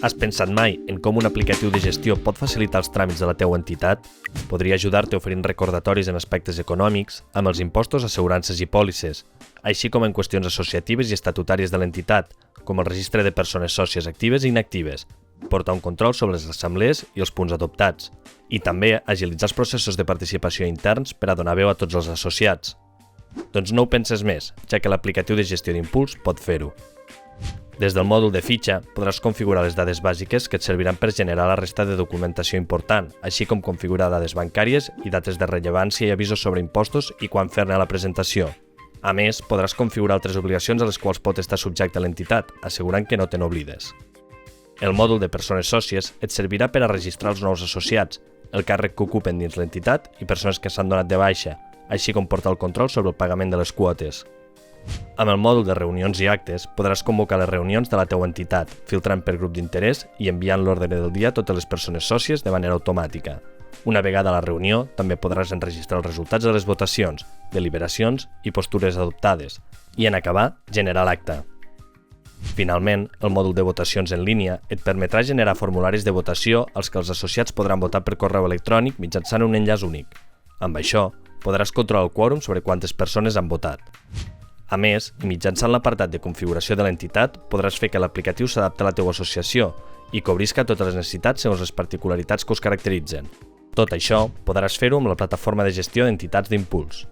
Has pensat mai en com un aplicatiu de gestió pot facilitar els tràmits de la teua entitat? Podria ajudar-te oferint recordatoris en aspectes econòmics, amb els impostos, assegurances i pòlisses, així com en qüestions associatives i estatutàries de l'entitat, com el registre de persones sòcies actives i inactives, portar un control sobre les assemblees i els punts adoptats, i també agilitzar els processos de participació interns per a donar veu a tots els associats. Doncs no ho penses més, ja que l'aplicatiu de gestió d'Impuls pot fer-ho. Des del mòdul de fitxa podràs configurar les dades bàsiques que et serviran per generar la resta de documentació important, així com configurar dades bancàries i dates de rellevància i avisos sobre impostos i quan fer-ne la presentació. A més, podràs configurar altres obligacions a les quals pot estar subjecta l'entitat, assegurant que no te n'oblides. El mòdul de persones sòcies et servirà per a registrar els nous associats, el càrrec que ocupen dins l'entitat i persones que s'han donat de baixa, així com portar el control sobre el pagament de les quotes. Amb el mòdul de reunions i actes podràs convocar les reunions de la teua entitat, filtrant per grup d'interès i enviant l'ordre del dia a totes les persones sòcies de manera automàtica. Una vegada a la reunió, també podràs enregistrar els resultats de les votacions, deliberacions i postures adoptades, i en acabar, generar l'acta. Finalment, el mòdul de votacions en línia et permetrà generar formularis de votació als que els associats podran votar per correu electrònic mitjançant un enllaç únic. Amb això, podràs controlar el quòrum sobre quantes persones han votat. A més, mitjançant l'apartat de configuració de l'entitat, podràs fer que l'aplicatiu s'adapti a la teua associació i cobrisca totes les necessitats segons les particularitats que us caracteritzen. Tot això podràs fer-ho amb la plataforma de gestió d'entitats d'Impuls.